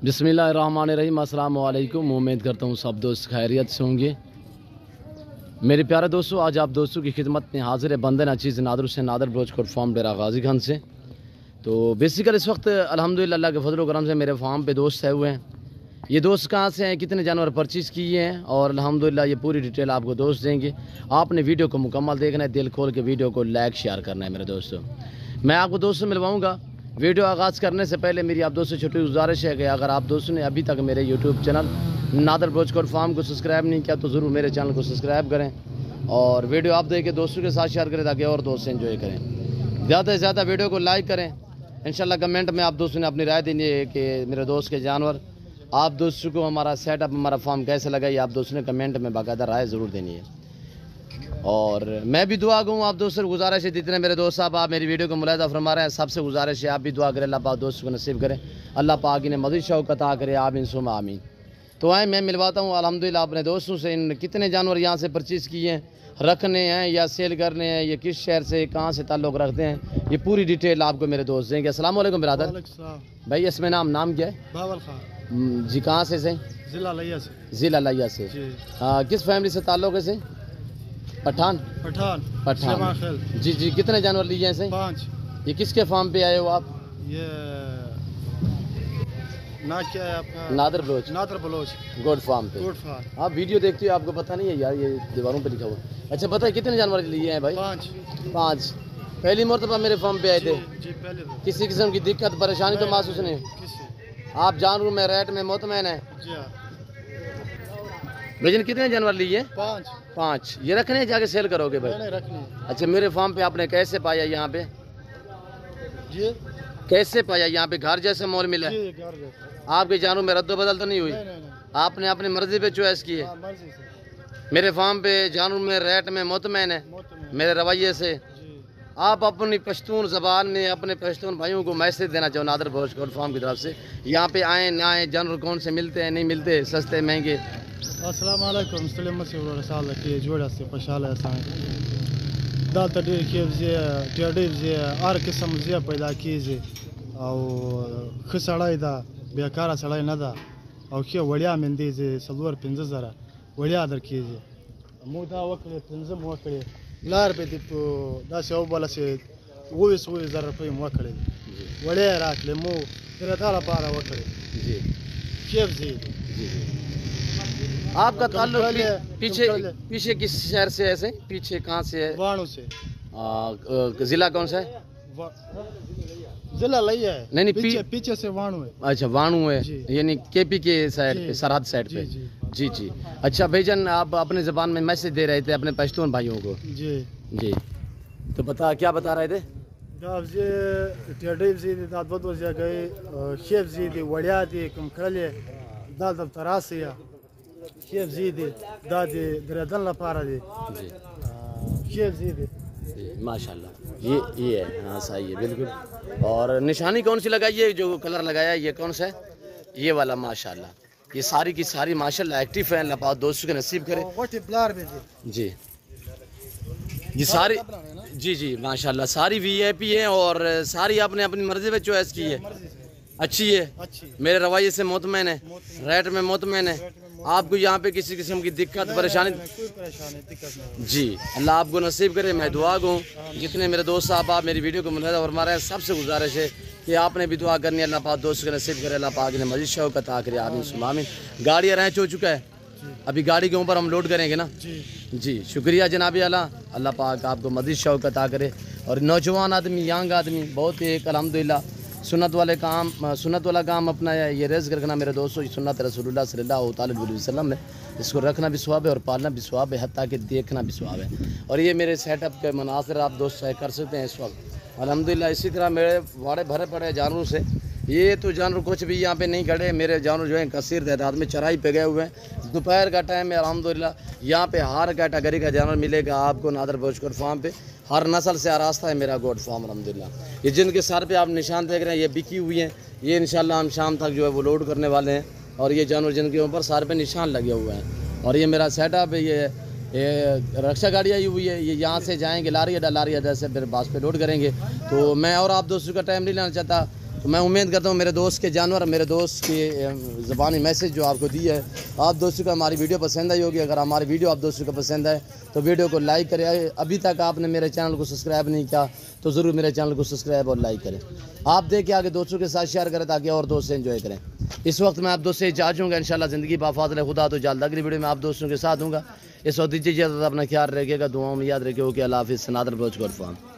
बिस्मिल्लाहिर्रहमानिर्रहीम। अस्सलाम वालेकुम। उम्मीद करता हूँ सब दोस्त खैरियत से होंगे। मेरे प्यारे दोस्तों, आज आप दोस्तों की खिदमत में हाजिर है बंदे नाचीज़ नादर हुसैन नादर ब्रोचकोट फार्म डेरा गाजी खान से। तो बेसिकल इस वक्त अल्हम्दुलिल्लाह अल्लाह के फजल व करम से मेरे फार्म पे दोस्त आए हुए हैं। ये दोस्त कहाँ से हैं, कितने जानवर परचेज़ किए हैं और अल्हम्दुलिल्लाह ये पूरी डिटेल आपको दोस्त देंगे। आपने वीडियो को मुकम्मल देखना है, दिल खोल के वीडियो को लाइक शेयर करना है। मेरे दोस्तों, मैं आपको दोस्तों मिलवाऊँगा। वीडियो आगाज़ करने से पहले मेरी आप दोस्तों से छोटी गुजारिश है कि अगर आप दोस्तों ने अभी तक मेरे यूट्यूब चैनल नादर ब्रोचकोट फार्म को सब्सक्राइब नहीं किया तो ज़रूर मेरे चैनल को सब्सक्राइब करें और वीडियो आप देख के दोस्तों के साथ शेयर करें ताकि और दोस्त एंजॉय करें। ज़्यादा से ज़्यादा वीडियो को लाइक करें। इंशाल्लाह कमेंट में आप दोस्तों ने अपनी राय देनी है कि मेरे दोस्त के जानवर आप दोस्तों को हमारा सेटअप हमारा फार्म कैसे लगा, ये आप दोस्तों ने कमेंट में बाकायदा राय ज़रूर देनी है। और मैं भी दुआ कहूँ आप दोस्तों से गुजारिश है, जितने मेरे दोस्त साहब आप मेरी वीडियो को मुलाहिजा फरमा रहे हैं, सबसे गुजारिश है आप भी दुआ करें, अल्लाह पाक दोस्तों को नसीब करें, अल्लाह पाक इन्हें मज़ीद शौक़ अता करे, आमीन सुम्मा आमीन। तो आए मैं मिलवाता हूँ अल्हम्दुलिल्लाह अपने दोस्तों से इन कितने जानवर यहाँ से परचेज़ किए हैं, रखने हैं या सेल करने हैं, ये किस शहर से कहाँ से ताल्लुक़ रखते हैं, ये पूरी डिटेल आपको मेरे दोस्त देंगे। अस्सलाम वालेकुम बिरादर भाई। इसमें नाम क्या है? बावल खान जी। कहाँ से ज़िला लैया से। किस फैमिली से ताल्लुक़ है से? पठान जी जी। कितने जानवर लिए हैं से? 5। ये किसके फार्म पे आए हो आप? ये क्या है आपका? नादर बलोच गोड फार्म पे। आप वीडियो देखते हो आपको पता नहीं है यार, ये दीवारों पे लिखा हुआ। अच्छा बताइए कितने जानवर लिए हैं भाई? 5। पहली मरतबा मेरे फार्म पे आए थे जी, पहले किसी किस्म की दिक्कत परेशानी तो महसूस नहीं? आप जानवर में रेट में मुतमैन है? भाईजान कितने जानवर लिए? 5। ये रखने जाके सेल करोगे भाई? रखने। अच्छा मेरे फार्म पे आपने कैसे पाया यहाँ पे जी? कैसे पाया यहाँ पे? घर जैसे मॉल मिला? आपके जानवर में रद्द बदल तो नहीं हुई? आपने अपनी मर्जी पे चॉइस की है? मेरे फार्म पे जानवर में रेट में मुतमैन है मेरे रवैये से। आप अपनी पश्तून ज़बान में अपने पश्तून भाइयों को मैसेज देना चाहो नादर ब्रोचकोट फार्म की तरफ से, यहाँ पे आए ना आए, जानवर कौन से मिलते हैं नहीं मिलते, सस्ते महंगे? अस्सलाम वालेकुम साल के जोड़ा से पशाल दाल तड़ी टेडी हर किस्म जे पैदा कीजिए और खसड़ाई दा बेकार सड़ाई न दा और के वड़िया मिंदी जे सलवर 15,000 वड़िया दर कीजिए मुदा वकले 15 वकले लार पे तो दास अवबला से 20,000 रुपये वकले वड़िया राख ले मु तेरा ताला पारा वकले जी शेफ जी। आपका ताल्लुक पीछे किस शहर से? ऐसे पीछे कहाँ से है? वाणू से। जिला कौन सा है? जिला लैया है। नहीं पीछे से वाणू है। अच्छा वाणू है, यानी केपी के साइड पे, सरहद साइड पे। जी जी। अच्छा भाईजान आप अपने ज़बान में मैसेज दे रहे थे अपने पश्तून भाइयों को जी जी, तो क्या बता रहे थे? शेफ जी दी वड़िया दी कम खड़े दाल दब तरासिया शेफ जी दी दादी दरदन ला पारा दी जी शेफ जी दी माशाल्लाह। ये है, हाँ सही है बिल्कुल। और निशानी कौन सी लगाई है? जो कलर लगाया है ये कौन सा है? ये वाला माशाल्लाह। ये सारी की सारी माशाल्लाह एक्टिव है, अल्लाह पाक दोस्तों के नसीब करे जी। ये सारी जी जी माशाल्लाह सारी वीआईपी है और सारी आपने अपनी मर्जी पे चॉइस की है। अच्छी है, मेरे रवैये से मुतमैन है, रेट में मुतमैन है। आपको यहाँ पे किसी किस्म की दिक्कत परेशानी जी अल्लाह आपको नसीब करे। मैं दुआ कहूँ जितने मेरे दोस्त साहब आप मेरी वीडियो को मुलाहिजा फरमा रहे हैं, सबसे गुजारिश है कि आपने भी दुआ करनी है, अल्लाह पाक दोस्तों के नसीब करे, अल्लाह पाक ने मजीद शौक़ अता करे, आमीन सुम्मा आमीन। गाड़ी अरेंज हो चुका है, अभी गाड़ी के ऊपर हम लोड करेंगे ना जी। शुक्रिया जनाबी आला, अल्लाह पाक आपको मजीद शौक़ अता करे। और नौजवान आदमी यंग आदमी बहुत ही अल्हम्दुलिल्लाह सुन्नत वाला काम अपना है, ये रिज़्क़ रखना मेरे दोस्तों सुन्नत रसूलुल्लाह सल्लल्लाहु अलैहि वसल्लम है, इसको रखना भी सवाब है और पालना भी सवाब है, हत्ता कि देखना भी सवाब है। और ये मेरे सेटअप के मुनासिर आप दोस्त कर सकते हैं इस वक्त अल्हम्दुलिल्लाह। इसी तरह मेरे वाड़े भरे पड़े जानवरों से, ये तो जानवर कुछ भी यहाँ पे नहीं खड़े, मेरे जानवर जो है कसीर तादाद में चराई पे गए हुए हैं। दोपहर का टाइम है अल्हम्दुलिल्लाह, यहाँ पे हर कैटेगरी का जानवर मिलेगा आपको नादर ब्रोचकोट फार्म पे, हर नस्ल से आरास्ता है मेरा गोट फार्म अल्हम्दुलिल्लाह। ये जिनके सर पे आप निशान देख रहे हैं ये बिकी हुई हैं, ये इंशाल्लाह हम शाम तक जो है वो लोड करने वाले हैं। और ये जानवर जिनके ऊपर सर पे निशान लगे हुए हैं। और ये मेरा सेटअप है, ये रक्षा गाड़ी आई हुई है, ये यहाँ से जाएंगे लारी अड्डा से फिर बस पे लोड करेंगे। तो मैं और आप दोस्तों का टाइम नहीं लेना चाहता, تو میں امید کرتا ہوں میرے دوست کے جانور، میرے دوست کی زبانی میسیج جو آپ کو دی ہے، آپ دوستوں کو ہماری ویڈیو پسند آئی ہوگی۔ اگر ہماری ویڈیو آپ دوستوں کو پسند ہے تو ویڈیو کو لائک کریں۔ ابھی تک آپ نے میرے چینل کو سبسکرائب نہیں کیا تو ضرور میرے چینل کو سبسکرائب اور لائک کریں۔ آپ دیکھ کے آگے دوستوں کے ساتھ شیئر کریں تاکہ اور دوست انجوائے کریں۔ اس وقت میں آپ دوست سے اجازت ہوں گا، انشاءاللہ زندگی بافاضل خدا تو جلد اگلی ویڈیو میں آپ دوستوں کے ساتھ ہوں گا۔ اس وقت دیجیے اجازت، اپنا خیال رکھیے گا، دعاؤں میں یاد رکھیے گا کہ اللہ حافظ، نادر بلوچ گڈ فارم۔